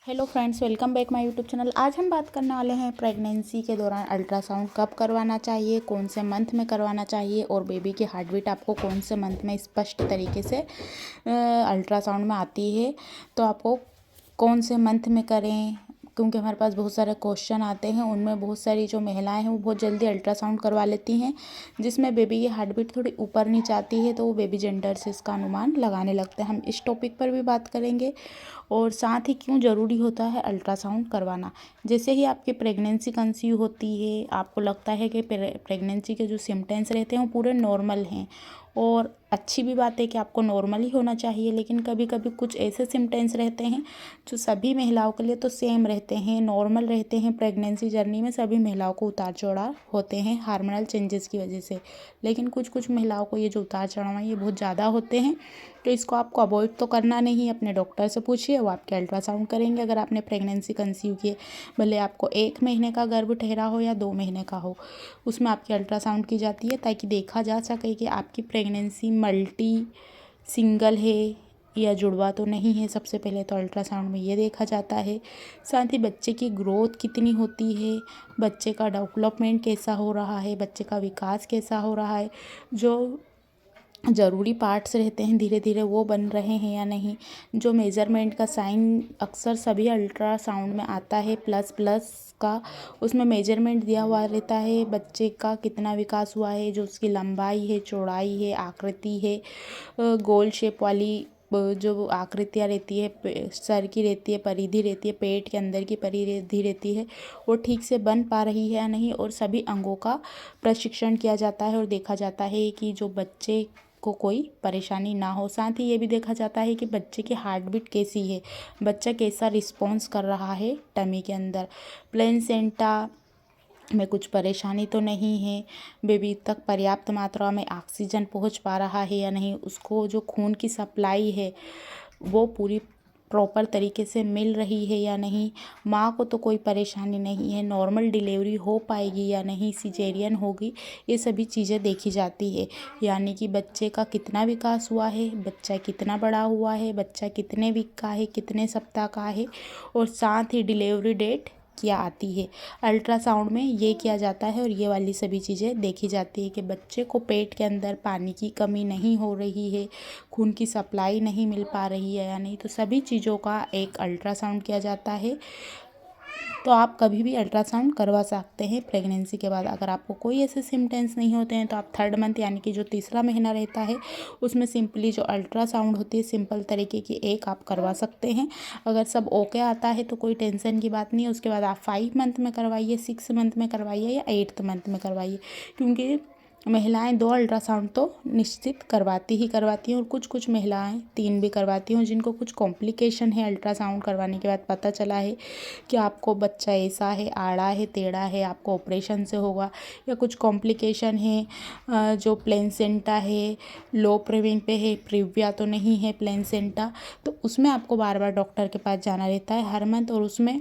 Hello friends, welcome back my YouTube channel. आज हम बात करने वाले हैं प्रेगनेंसी के दौरान अल्ट्रासाउंड कब करवाना चाहिए, कौन से मंथ में करवाना चाहिए और बेबी की हार्ट बीट आपको कौन से मंथ में स्पष्ट तरीके से अल्ट्रासाउंड में आती है। तो आपको कौन से मंथ में करें, क्योंकि हमारे पास बहुत सारे क्वेश्चन आते हैं। उनमें बहुत सारी जो महिलाएं हैं वो बहुत जल्दी अल्ट्रासाउंड करवा लेती हैं, जिसमें बेबी की हार्ट बीट थोड़ी ऊपर नीचे आती है, तो वो बेबी जेंडर से इसका अनुमान लगाने लगते हैं। हम इस टॉपिक पर भी बात करेंगे और साथ ही क्यों ज़रूरी होता है अल्ट्रासाउंड करवाना। जैसे ही आपकी प्रेगनेंसी कंसीव होती है, आपको लगता है कि प्रेगनेंसी के जो सिम्टम्स रहते हैं वो पूरे नॉर्मल हैं, और अच्छी भी बात है कि आपको नॉर्मल ही होना चाहिए, लेकिन कभी कभी कुछ ऐसे सिम्टम्स रहते हैं जो सभी महिलाओं के लिए तो सेम रहते हैं, नॉर्मल रहते हैं। प्रेगनेंसी जर्नी में सभी महिलाओं को उतार चढ़ाव होते हैं हार्मोनल चेंजेस की वजह से, लेकिन कुछ कुछ महिलाओं को ये जो उतार चढ़ाव हैं ये बहुत ज़्यादा होते हैं। तो इसको आपको अवॉइड तो करना नहीं है। अपने डॉक्टर से पूछिए, वो आपके अल्ट्रासाउंड करेंगे। अगर आपने प्रेगनेंसी कंसीव की है, भले आपको 1 महीने का गर्भ ठहरा हो या 2 महीने का हो, उसमें आपकी अल्ट्रासाउंड की जाती है ताकि देखा जा सके कि आपकी प्रेगनेंसी मल्टी सिंगल है या जुड़वा तो नहीं है। सबसे पहले तो अल्ट्रासाउंड में ये देखा जाता है। साथ ही बच्चे की ग्रोथ कितनी होती है, बच्चे का डेवलपमेंट कैसा हो रहा है, बच्चे का विकास कैसा हो रहा है, जो ज़रूरी पार्ट्स रहते हैं धीरे धीरे वो बन रहे हैं या नहीं। जो मेज़रमेंट का साइन अक्सर सभी अल्ट्रासाउंड में आता है, प्लस प्लस का, उसमें मेजरमेंट दिया हुआ रहता है बच्चे का कितना विकास हुआ है, जो उसकी लंबाई है, चौड़ाई है, आकृति है, गोल शेप वाली जो आकृतियाँ रहती है, सर की रहती है, परिधि रहती है, पेट के अंदर की परिधि रहती है, वो ठीक से बन पा रही है या नहीं। और सभी अंगों का प्रशिक्षण किया जाता है और देखा जाता है कि जो बच्चे को कोई परेशानी ना हो। साथ ही ये भी देखा जाता है कि बच्चे की हार्ट बीट कैसी है, बच्चा कैसा रिस्पॉन्स कर रहा है टमी के अंदर, प्लेसेंटा में कुछ परेशानी तो नहीं है, बेबी तक पर्याप्त मात्रा में ऑक्सीजन पहुंच पा रहा है या नहीं, उसको जो खून की सप्लाई है वो पूरी प्रॉपर तरीके से मिल रही है या नहीं, माँ को तो कोई परेशानी नहीं है, नॉर्मल डिलीवरी हो पाएगी या नहीं, सिजेरियन होगी, ये सभी चीज़ें देखी जाती है। यानी कि बच्चे का कितना विकास हुआ है, बच्चा कितना बड़ा हुआ है, बच्चा कितने वीक का है, कितने सप्ताह का है, और साथ ही डिलीवरी डेट क्या आती है। अल्ट्रासाउंड में ये किया जाता है और ये वाली सभी चीज़ें देखी जाती है कि बच्चे को पेट के अंदर पानी की कमी नहीं हो रही है, खून की सप्लाई नहीं मिल पा रही है या नहीं। तो सभी चीज़ों का एक अल्ट्रासाउंड किया जाता है। तो आप कभी भी अल्ट्रासाउंड करवा सकते हैं प्रेगनेंसी के बाद। अगर आपको कोई ऐसे सिम्टम्स नहीं होते हैं तो आप 3rd मंथ यानी कि जो तीसरा महीना रहता है उसमें सिंपली जो अल्ट्रासाउंड होती है सिंपल तरीके की एक आप करवा सकते हैं। अगर सब ओके आता है तो कोई टेंशन की बात नहीं है। उसके बाद आप 5 मंथ में करवाइए, 6 मंथ में करवाइए या 8th मंथ में करवाइए, क्योंकि महिलाएं 2 अल्ट्रासाउंड तो निश्चित करवाती ही करवाती हैं, और कुछ कुछ महिलाएं 3 भी करवाती हैं जिनको कुछ कॉम्प्लिकेशन है। अल्ट्रासाउंड करवाने के बाद पता चला है कि आपको बच्चा ऐसा है, आड़ा है, टेढ़ा है, आपको ऑपरेशन से होगा, या कुछ कॉम्प्लिकेशन है, जो प्लेसेंटा है लो प्रेविंग पे है, प्रिविया तो नहीं है प्लेसेंटा, तो उसमें आपको बार बार डॉक्टर के पास जाना रहता है हर मंथ, और उसमें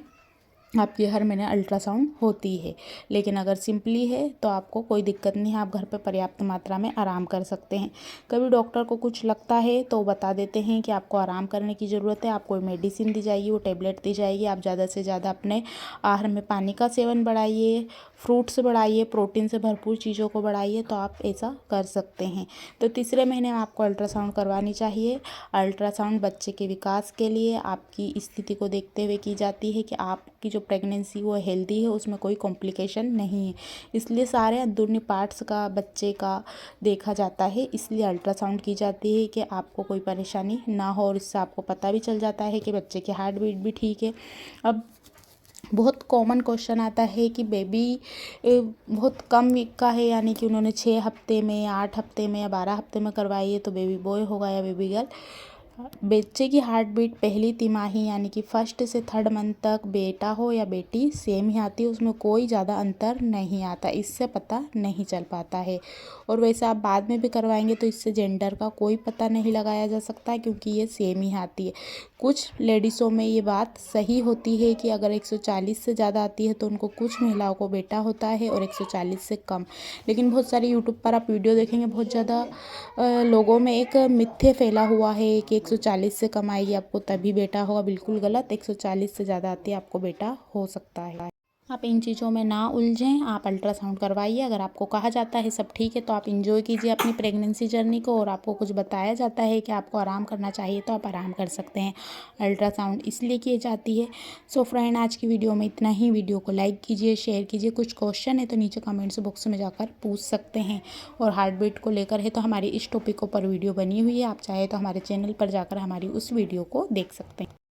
आपकी हर महीने अल्ट्रासाउंड होती है। लेकिन अगर सिंपली है तो आपको कोई दिक्कत नहीं है, आप घर पे पर्याप्त मात्रा में आराम कर सकते हैं। कभी डॉक्टर को कुछ लगता है तो बता देते हैं कि आपको आराम करने की ज़रूरत है, आपको मेडिसिन दी जाएगी, वो टेबलेट दी जाएगी। आप ज़्यादा से ज़्यादा अपने आहार में पानी का सेवन बढ़ाइए, फ्रूट्स बढ़ाइए, प्रोटीन से भरपूर चीज़ों को बढ़ाइए, तो आप ऐसा कर सकते हैं। तो तीसरे महीने में आपको अल्ट्रासाउंड करवानी चाहिए। अल्ट्रासाउंड बच्चे के विकास के लिए आपकी स्थिति को देखते हुए की जाती है कि आपकी जो प्रेगनेंसी वो हेल्दी है, उसमें कोई कॉम्प्लिकेशन नहीं है, इसलिए सारे अंदरूनी पार्ट्स का बच्चे का देखा जाता है, इसलिए अल्ट्रासाउंड की जाती है कि आपको कोई परेशानी ना हो, और इससे आपको पता भी चल जाता है कि बच्चे की हार्ट बीट भी ठीक है। अब बहुत कॉमन क्वेश्चन आता है कि बेबी बहुत कम वीक का है, यानी कि उन्होंने 6 हफ्ते में, 8 हफ्ते में या 12 हफ्ते में करवाई है, तो बेबी बॉय होगा या बेबी गर्ल। बच्चे की हार्ट बीट पहली तिमाही यानी कि 1st से 3rd मंथ तक बेटा हो या बेटी सेम ही आती है, उसमें कोई ज़्यादा अंतर नहीं आता, इससे पता नहीं चल पाता है। और वैसे आप बाद में भी करवाएंगे तो इससे जेंडर का कोई पता नहीं लगाया जा सकता, क्योंकि ये सेम ही आती है। कुछ लेडीज़ों में ये बात सही होती है कि अगर 140 से ज़्यादा आती है तो उनको कुछ महिलाओं को बेटा होता है और 140 से कम। लेकिन बहुत सारे यूट्यूब पर आप वीडियो देखेंगे, बहुत ज़्यादा लोगों में एक मिथ्या फैला हुआ है कि 140 से कम आएगी आपको तभी बेटा होगा। बिल्कुल गलत, 140 से ज़्यादा आती है आपको बेटा हो सकता है। आप इन चीज़ों में ना उलझें, आप अल्ट्रासाउंड करवाइए। अगर आपको कहा जाता है सब ठीक है तो आप एंजॉय कीजिए अपनी प्रेगनेंसी जर्नी को, और आपको कुछ बताया जाता है कि आपको आराम करना चाहिए तो आप आराम कर सकते हैं। अल्ट्रासाउंड इसलिए की जाती है। सो फ्रेंड, आज की वीडियो में इतना ही। वीडियो को लाइक कीजिए, शेयर कीजिए। कुछ क्वेश्चन है तो नीचे कमेंट्स बॉक्स में जाकर पूछ सकते हैं। और हार्ट बीट को लेकर है तो हमारी इस टॉपिक पर वीडियो बनी हुई है, आप चाहे तो हमारे चैनल पर जाकर हमारी उस वीडियो को देख सकते हैं।